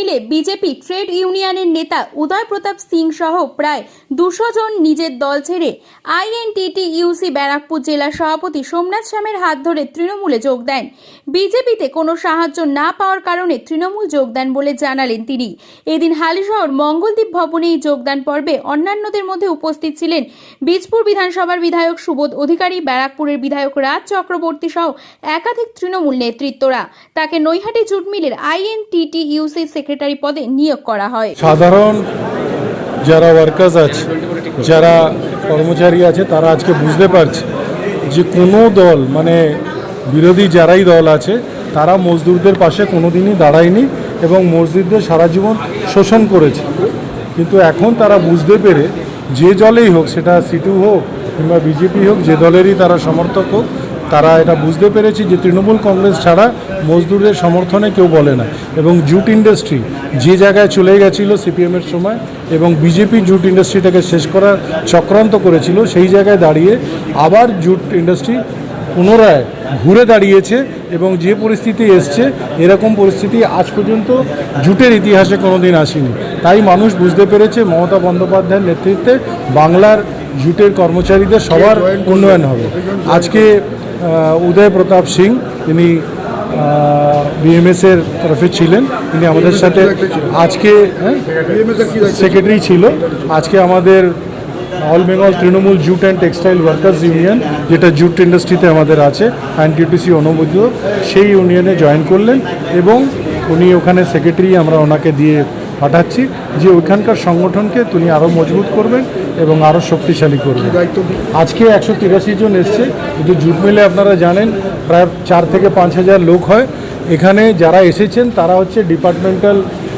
মিলে BJP trade ইউনিয়নের নেতা উদয় প্রতাপ সিং সহ প্রায় 200 জন নিজের দল ছেড়ে আইএনটিটিইউসি ব্যারাকপুর জেলা সভাপতি সোমনাথ শ্যামের হাত ধরে তৃণমূলে যোগ দেন। বিজেপিতে কোনো সাহায্য না পাওয়ার কারণে তৃণমূল যোগ দেন বলে জানালেন তিনি। এদিন হালিশহর মঙ্গলদ্বীপ ভবনে এই যোগদান পর্বে অন্যান্যদের মধ্যে উপস্থিত ছিলেন বীজপুর বিধানসভার বিধায়ক সুবোধ অধিকারী, ব্যারাকপুরের বিধায়ক রাজ চক্রবর্তী সহ একাধিক তৃণমূল নেতৃত্বরা। তাকে নৈহাটি জুট মিলের আইএনটিটিইউসি সেক্রেটারি পদে নিয়োগ করা হয়। সাধারণ যারা ওয়ার্কার্স আছে, যারা কর্মচারী আছে, তারা আজকে বুঝতে পারছে যে কোনো দল মানে বিরোধী যারাই দল আছে তারা মজদুরদের পাশে কোনোদিনই দাঁড়ায়নি এবং মজদুরদের সারা জীবন শোষণ করেছে। কিন্তু এখন তারা বুঝতে পেরে যে দলেই হোক, সেটা সিটু হোক কিংবা বিজেপি হোক, যে দলেরই তারা সমর্থক হোক, তারা এটা বুঝতে পেরেছে যে তৃণমূল কংগ্রেস ছাড়া মজদুরদের সমর্থনে কেউ বলে না। এবং জুট ইন্ডাস্ট্রি যে জায়গায় চলে গেছিলো সিপিএমের সময় এবং বিজেপি জুট ইন্ডাস্ট্রিটাকে শেষ করার চক্রান্ত করেছিল, সেই জায়গায় দাঁড়িয়ে আবার জুট ইন্ডাস্ট্রি পুনরায় ঘুরে দাঁড়িয়েছে এবং যে পরিস্থিতি এসছে, এরকম পরিস্থিতি আজ পর্যন্ত জুটের ইতিহাসে কোনো দিন আসেনি। তাই মানুষ বুঝতে পেরেছে মমতা বন্দ্যোপাধ্যায়ের নেতৃত্বে বাংলার জুটের কর্মচারীদের সবার উন্নয়ন হবে। আজকে উদয় প্রতাপ সিং, তিনি বিএমএসের তরফে ছিলেন, তিনি আমাদের সাথে আজকে সেক্রেটারি ছিল। আজকে আমাদের all Bengal Trinamool jute and textile workers union, যেটা জুট ইন্ডাস্ট্রিতে আমাদের আছে, আইএনটিটিইউসি অনুমোদিত, সেই ইউনিয়নে জয়েন করলেন এবং উনি ওখানে সেক্রেটারি আমরা ওনাকে দিয়ে পাঠাচ্ছি যে ওইখানকার সংগঠনকে তিনি আরও মজবুত করবেন এবং আরও শক্তিশালী করবেন। আজকে 183 জন এসছে, কিন্তু জুট মিলে আপনারা জানেন প্রায় 4 থেকে 5 হাজার লোক হয়। এখানে যারা এসেছেন তারা হচ্ছে ডিপার্টমেন্টাল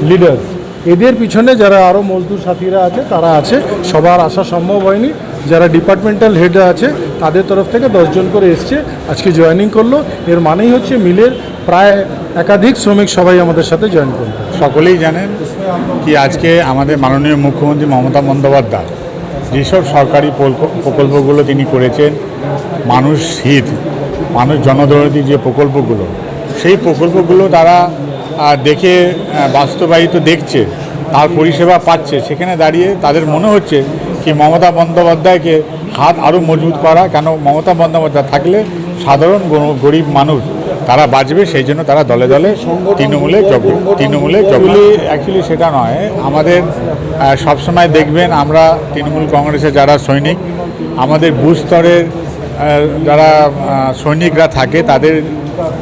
লিডার্স। এদের পিছনে যারা আরও মজদুর সাথীরা আছে তারা আছে, সবার আসা সম্ভব হয়নি। যারা ডিপার্টমেন্টাল হেড আছে তাদের তরফ থেকে 10 জন করে এসছে, আজকে জয়েনিং করলো। এর মানেই হচ্ছে মিলের প্রায় একাধিক শ্রমিক সবাই আমাদের সাথে জয়েন করলো। সকলেই জানেন কি আজকে আমাদের মাননীয় মুখ্যমন্ত্রী মমতা বন্দ্যোপাধ্যায় যেসব সরকারি প্রকল্পগুলো তিনি করেছেন, মানুষ হিত, মানুষ জনদরদি যে প্রকল্পগুলো, সেই প্রকল্পগুলো তারা দেখে বাস্তবায়িত দেখছে, তার পরিষেবা পাচ্ছে। সেখানে দাঁড়িয়ে তাদের মনে হচ্ছে কি মমতা বন্দ্যোপাধ্যায়কে হাত আরও মজবুত করা, কেন মমতা বন্দ্যোপাধ্যায় থাকলে সাধারণ গরিব মানুষ তারা বাঁচবে, সেই জন্য তারা দলে দলে তৃণমূলে অ্যাকচুয়ালি সেটা নয়। আমাদের সবসময় দেখবেন আমরা তৃণমূল কংগ্রেসের যারা সৈনিক, আমাদের বুথ স্তরের যারা সৈনিকরা থাকে, তাদের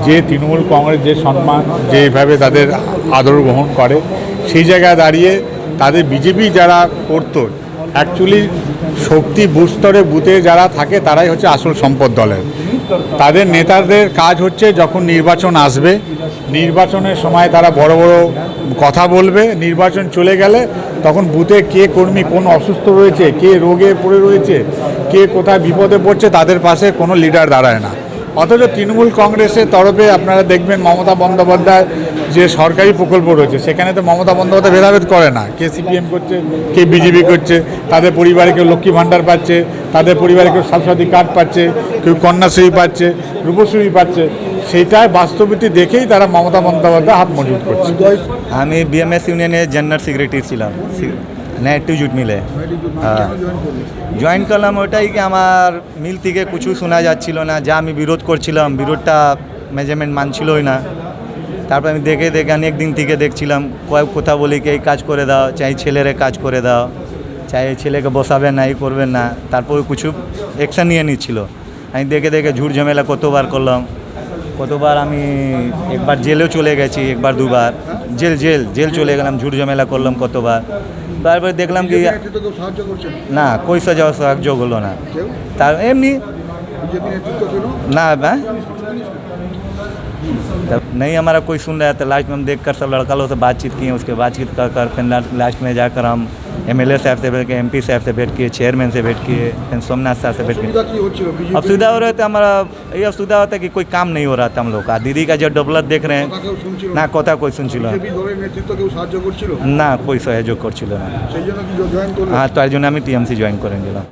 যে তৃণমূল কংগ্রেস যে সম্মান, যেভাবে তাদের আদর গ্রহণ করে, সেই জায়গায় দাঁড়িয়ে তাদের বিজেপি যারা করতো, অ্যাকচুয়ালি শক্তি বুথ স্তরে বুথে যারা থাকে তারাই হচ্ছে আসল সম্পদ দলের। তাদের নেতাদের কাজ হচ্ছে যখন নির্বাচন আসবে, নির্বাচনের সময় তারা বড় বড় কথা বলবে, নির্বাচন চলে গেলে তখন বুথে কে কর্মী কোন অসুস্থ রয়েছে, কে রোগে পড়ে রয়েছে, কে কোথায় বিপদে পড়ছে, তাদের পাশে কোনো লিডার দাঁড়ায় না। অথচ তৃণমূল কংগ্রেসের তরফে আপনারা দেখবেন মমতা বন্দ্যোপাধ্যায় যে সরকারি প্রকল্প রয়েছে, সেখানে তো মমতা বন্দ্যোপাধ্যায় ভেদাভেদ করে না, কে সিপিএম করছে, কে বিজেপি করছে। তাদের পরিবারে কেউ লক্ষ্মী ভাণ্ডার পাচ্ছে, তাদের পরিবারে কেউ স্বাস্থ্যসাথী কার্ড পাচ্ছে, কেউ কন্যাশ্রী পাচ্ছে, রূপশ্রী পাচ্ছে। সেটাই বাস্তবিকতা দেখেই তারা মমতা বন্দ্যোপাধ্যায় হাত মজবুত করছে। আমি বিএমএস ইউনিয়নের জেনারেল সেক্রেটারি ছিলাম নৈহাটি জুট মিলে। জয়েন করলাম ওটাই কি আমার মিল থেকে কিছু শোনা যাচ্ছিল না, যা আমি বিরোধ করছিলাম, বিরোধটা মেজারমেন্ট মানছিলই না। তারপর আমি দেখে অনেক দিন থেকে দেখছিলাম, কয়েক কথা বলি কি এই কাজ করে দাও, চাই ছেলেরে কাজ করে দাও, চাই ছেলেকে বসাবেন না, এই করবেন না। তারপর কিছু অ্যাকশান নিয়ে নিচ্ছিল। আমি দেখে ঝুট ঝামেলা কতবার করলাম, কতবার আমি একবার জেলেও চলে গেছি, একবার দুবার জেল চলে গেলাম, ঝুট ঝামেলা করলাম কতবার। তারপরে দেখলাম কি না, कोई সাহায্য হলো না। তার এমনি না नहीं हमारा कोई सुन रहा था। लास्ट में हम देख कर सब लड़का लोग से बातचीत किए, उसके बातचीत कर फिर लास्ट में जाकर हम एमएलए साहब से भेंट किए, एमपी साहब से भेंट किए, चेयरमैन से भेंट किए, फिर सोमनाथ साहब से भेंट किए। अब सुविधा हो रहा था, हमारा ये असुविधा होता है कि कोई काम नहीं हो रहा था हम लोग का। दीदी का जो डेवलप देख रहे हैं ना, कथा कोई सुनছিল না, कोई सहयोग করছিল না। हाँ, তার জন্য আমি টিএমসি জয়েন করে নিলাম।